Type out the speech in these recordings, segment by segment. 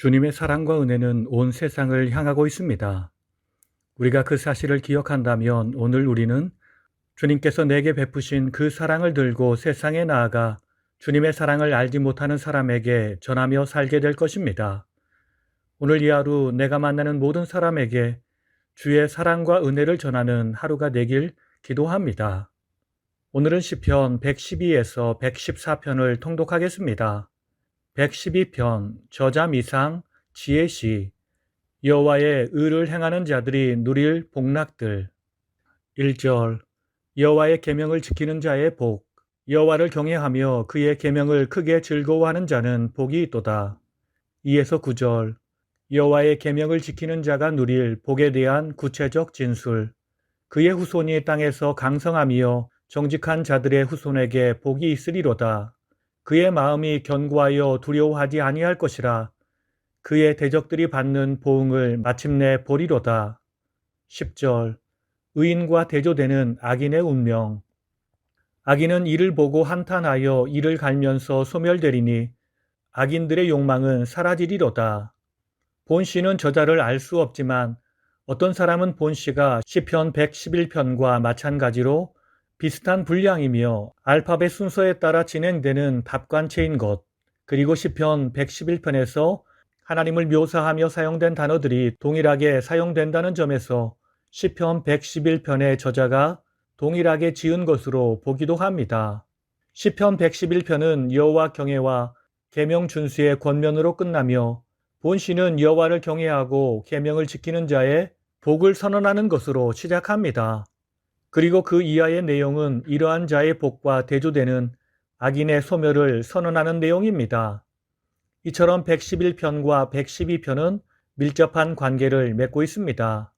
주님의 사랑과 은혜는 온 세상을 향하고 있습니다. 우리가 그 사실을 기억한다면 오늘 우리는 주님께서 내게 베푸신 그 사랑을 들고 세상에 나아가 주님의 사랑을 알지 못하는 사람에게 전하며 살게 될 것입니다. 오늘 이 하루 내가 만나는 모든 사람에게 주의 사랑과 은혜를 전하는 하루가 되길 기도합니다. 오늘은 시편 112에서 114편을 통독하겠습니다. 112편 저자 미상 지혜시 여호와의 의를 행하는 자들이 누릴 복락들. 1절 여호와의 계명을 지키는 자의 복. 여호와를 경외하며 그의 계명을 크게 즐거워하는 자는 복이 있도다. 2에서 9절 여호와의 계명을 지키는 자가 누릴 복에 대한 구체적 진술. 그의 후손이 땅에서 강성하며 정직한 자들의 후손에게 복이 있으리로다. 그의 마음이 견고하여 두려워하지 아니할 것이라. 그의 대적들이 받는 보응을 마침내 보리로다. 10절 의인과 대조되는 악인의 운명. 악인은 이를 보고 한탄하여 이를 갈면서 소멸되리니 악인들의 욕망은 사라지리로다. 본시는 저자를 알 수 없지만 어떤 사람은 본시가 시편 111편과 마찬가지로 비슷한 분량이며 알파벳 순서에 따라 진행되는 답관체인 것, 그리고 시편 111편에서 하나님을 묘사하며 사용된 단어들이 동일하게 사용된다는 점에서 시편 111편의 저자가 동일하게 지은 것으로 보기도 합니다. 시편 111편은 여호와 경외와 계명 준수의 권면으로 끝나며 본시는 여호와를 경외하고 계명을 지키는 자의 복을 선언하는 것으로 시작합니다. 그리고 그 이하의 내용은 이러한 자의 복과 대조되는 악인의 소멸을 선언하는 내용입니다. 이처럼 111편과 112편은 밀접한 관계를 맺고 있습니다.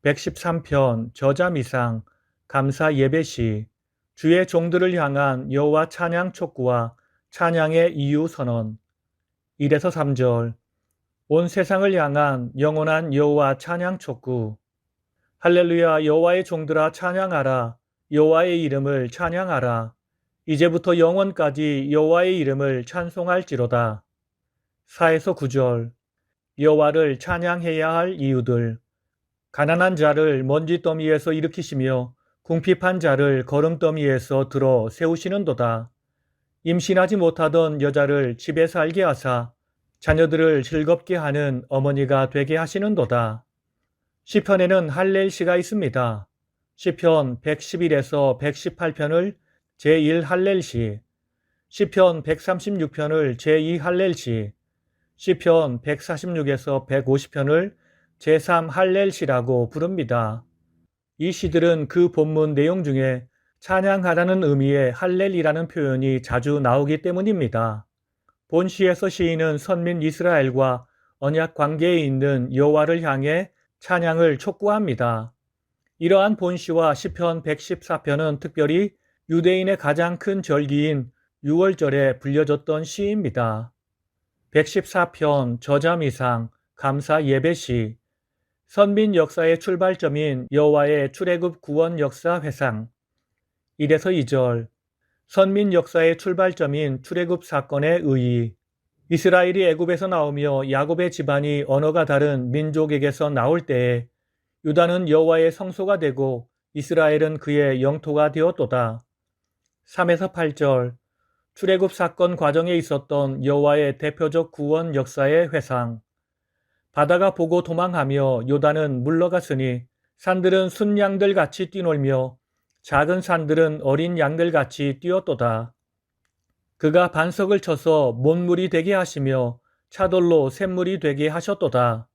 113편 저자 미상 감사 예배시 주의 종들을 향한 여호와 찬양 촉구와 찬양의 이유 선언. 1에서 3절 온 세상을 향한 영원한 여호와 찬양 촉구. 할렐루야 여호와의 종들아 찬양하라. 여호와의 이름을 찬양하라. 이제부터 영원까지 여호와의 이름을 찬송할지로다. 4에서 9절 여호와를 찬양해야 할 이유들. 가난한 자를 먼지더미에서 일으키시며 궁핍한 자를 거름더미에서 들어 세우시는도다. 임신하지 못하던 여자를 집에 살게 하사 자녀들을 즐겁게 하는 어머니가 되게 하시는도다. 시편에는 할렐시가 있습니다. 시편 111에서 118편을 제1 할렐시, 시편 136편을 제2 할렐시, 시편 146에서 150편을 제3 할렐시라고 부릅니다. 이 시들은 그 본문 내용 중에 찬양하라는 의미의 할렐이라는 표현이 자주 나오기 때문입니다. 본시에서 시인은 선민 이스라엘과 언약 관계에 있는 여호와를 향해 찬양을 촉구합니다. 이러한 본시와 시편 114편은 특별히 유대인의 가장 큰 절기인 6월절에 불려졌던 시입니다. 114편 저자 미상 감사 예배시 선민 역사의 출발점인 여호와의 출애굽 구원 역사 회상. 1에서 2절 선민 역사의 출발점인 출애굽 사건의 의의. 이스라엘이 애굽에서 나오며 야곱의 집안이 언어가 다른 민족에게서 나올 때에 유다는 여호와의 성소가 되고 이스라엘은 그의 영토가 되었도다. 3에서 8절 출애굽 사건 과정에 있었던 여호와의 대표적 구원 역사의 회상. 바다가 보고 도망하며 요단은 물러갔으니 산들은 순양들 같이 뛰놀며 작은 산들은 어린 양들 같이 뛰었도다. 그가 반석을 쳐서 못물이 되게 하시며 차돌로 샘물이 되게 하셨도다.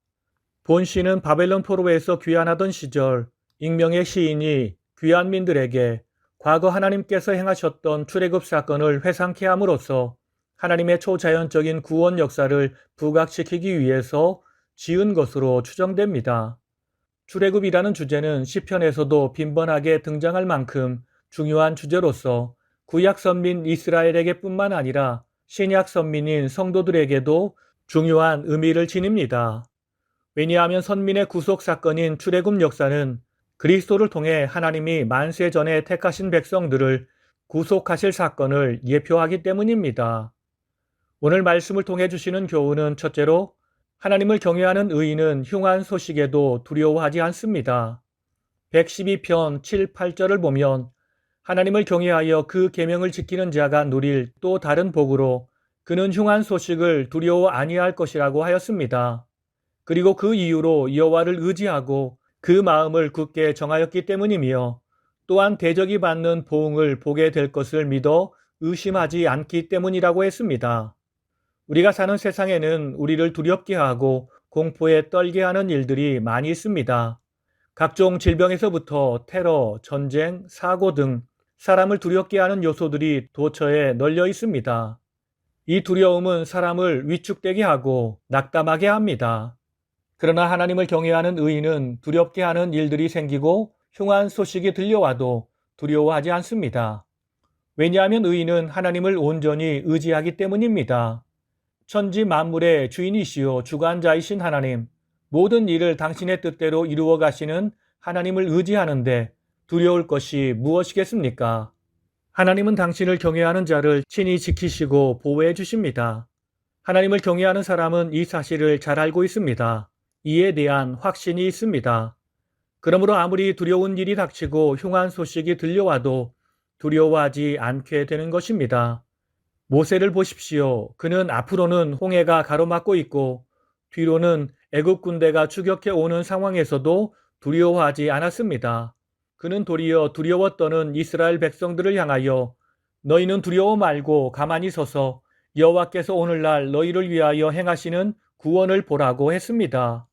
본시는 바벨론 포로에서 귀환하던 시절 익명의 시인이 귀환민들에게 과거 하나님께서 행하셨던 출애굽 사건을 회상케 함으로써 하나님의 초자연적인 구원 역사를 부각시키기 위해서 지은 것으로 추정됩니다. 출애굽이라는 주제는 시편에서도 빈번하게 등장할 만큼 중요한 주제로서 구약 선민 이스라엘에게 뿐만 아니라 신약 선민인 성도들에게도 중요한 의미를 지닙니다. 왜냐하면 선민의 구속 사건인 출애굽 역사는 그리스도를 통해 하나님이 만세 전에 택하신 백성들을 구속하실 사건을 예표하기 때문입니다. 오늘 말씀을 통해 주시는 교훈은 첫째로 하나님을 경외하는 의인은 흉한 소식에도 두려워하지 않습니다. 112편 7, 8절을 보면 하나님을 경외하여 그 계명을 지키는 자가 누릴 또 다른 복으로 그는 흉한 소식을 두려워 아니할 것이라고 하였습니다. 그리고 그 이유로 여호와를 의지하고 그 마음을 굳게 정하였기 때문이며 또한 대적이 받는 보응을 보게 될 것을 믿어 의심하지 않기 때문이라고 했습니다. 우리가 사는 세상에는 우리를 두렵게 하고 공포에 떨게 하는 일들이 많이 있습니다. 각종 질병에서부터 테러, 전쟁, 사고 등 사람을 두렵게 하는 요소들이 도처에 널려 있습니다. 이 두려움은 사람을 위축되게 하고 낙담하게 합니다. 그러나 하나님을 경외하는 의인은 두렵게 하는 일들이 생기고 흉한 소식이 들려와도 두려워하지 않습니다. 왜냐하면 의인은 하나님을 온전히 의지하기 때문입니다. 천지 만물의 주인이시요 주관자이신 하나님, 모든 일을 당신의 뜻대로 이루어 가시는 하나님을 의지하는데 두려울 것이 무엇이겠습니까? 하나님은 당신을 경외하는 자를 친히 지키시고 보호해 주십니다. 하나님을 경외하는 사람은 이 사실을 잘 알고 있습니다. 이에 대한 확신이 있습니다. 그러므로 아무리 두려운 일이 닥치고 흉한 소식이 들려와도 두려워하지 않게 되는 것입니다. 모세를 보십시오. 그는 앞으로는 홍해가 가로막고 있고 뒤로는 애굽 군대가 추격해 오는 상황에서도 두려워하지 않았습니다. 그는 도리어 두려워 떠는 이스라엘 백성들을 향하여 너희는 두려워 말고 가만히 서서 여호와께서 오늘날 너희를 위하여 행하시는 구원을 보라고 했습니다.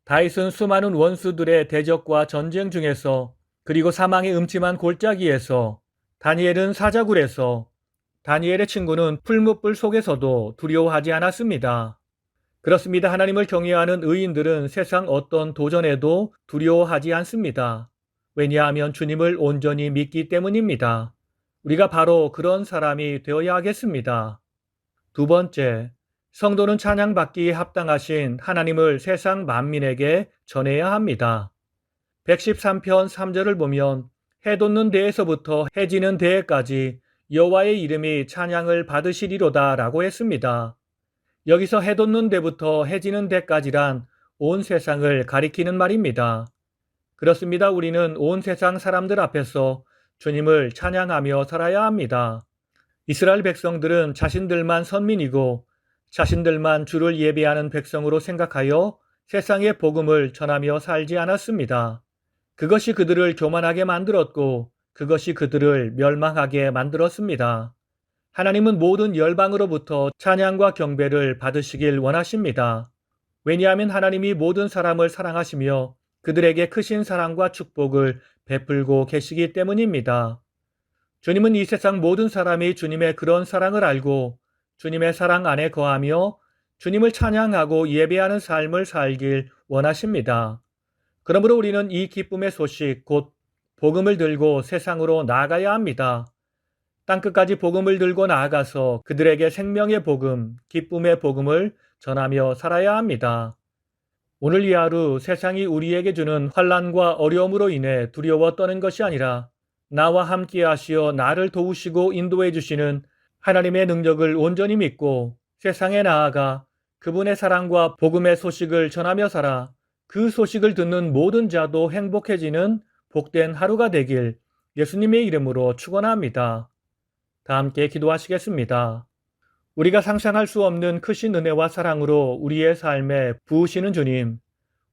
다윗은 수많은 원수들의 대적과 전쟁 중에서 그리고 사망의 음침한 골짜기에서 다니엘은 사자굴에서 다니엘의 친구는 풀무불 속에서도 두려워하지 않았습니다. 그렇습니다. 하나님을 경외하는 의인들은 세상 어떤 도전에도 두려워하지 않습니다. 왜냐하면 주님을 온전히 믿기 때문입니다. 우리가 바로 그런 사람이 되어야 하겠습니다. 두 번째, 성도는 찬양받기에 합당하신 하나님을 세상 만민에게 전해야 합니다. 113편 3절을 보면 해 돋는 데에서부터 해 지는 데에까지 여호와의 이름이 찬양을 받으시리로다 라고 했습니다. 여기서 해 돋는 데부터 해 지는 데까지란 온 세상을 가리키는 말입니다. 그렇습니다. 우리는 온 세상 사람들 앞에서 주님을 찬양하며 살아야 합니다. 이스라엘 백성들은 자신들만 선민이고 자신들만 주를 예배하는 백성으로 생각하여 세상의 복음을 전하며 살지 않았습니다. 그것이 그들을 교만하게 만들었고 그것이 그들을 멸망하게 만들었습니다. 하나님은 모든 열방으로부터 찬양과 경배를 받으시길 원하십니다. 왜냐하면 하나님이 모든 사람을 사랑하시며 그들에게 크신 사랑과 축복을 베풀고 계시기 때문입니다. 주님은 이 세상 모든 사람이 주님의 그런 사랑을 알고 주님의 사랑 안에 거하며 주님을 찬양하고 예배하는 삶을 살길 원하십니다. 그러므로 우리는 이 기쁨의 소식, 곧 복음을 들고 세상으로 나아가야 합니다. 땅끝까지 복음을 들고 나아가서 그들에게 생명의 복음, 기쁨의 복음을 전하며 살아야 합니다. 오늘 이 하루 세상이 우리에게 주는 환난과 어려움으로 인해 두려워 떠는 것이 아니라 나와 함께 하시어 나를 도우시고 인도해 주시는 하나님의 능력을 온전히 믿고 세상에 나아가 그분의 사랑과 복음의 소식을 전하며 살아 그 소식을 듣는 모든 자도 행복해지는 복된 하루가 되길 예수님의 이름으로 축원합니다. 다 함께 기도하시겠습니다. 우리가 상상할 수 없는 크신 은혜와 사랑으로 우리의 삶에 부으시는 주님,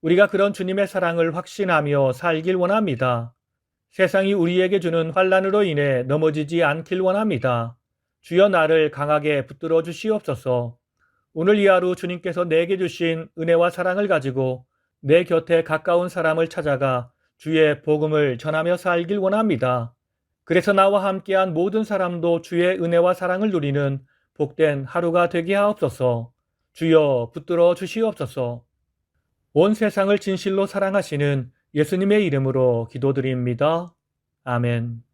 우리가 그런 주님의 사랑을 확신하며 살길 원합니다. 세상이 우리에게 주는 환난으로 인해 넘어지지 않길 원합니다. 주여 나를 강하게 붙들어 주시옵소서. 오늘 이 하루 주님께서 내게 주신 은혜와 사랑을 가지고 내 곁에 가까운 사람을 찾아가 주의 복음을 전하며 살길 원합니다. 그래서 나와 함께한 모든 사람도 주의 은혜와 사랑을 누리는 복된 하루가 되게 하옵소서. 주여 붙들어 주시옵소서. 온 세상을 진실로 사랑하시는 예수님의 이름으로 기도드립니다. 아멘.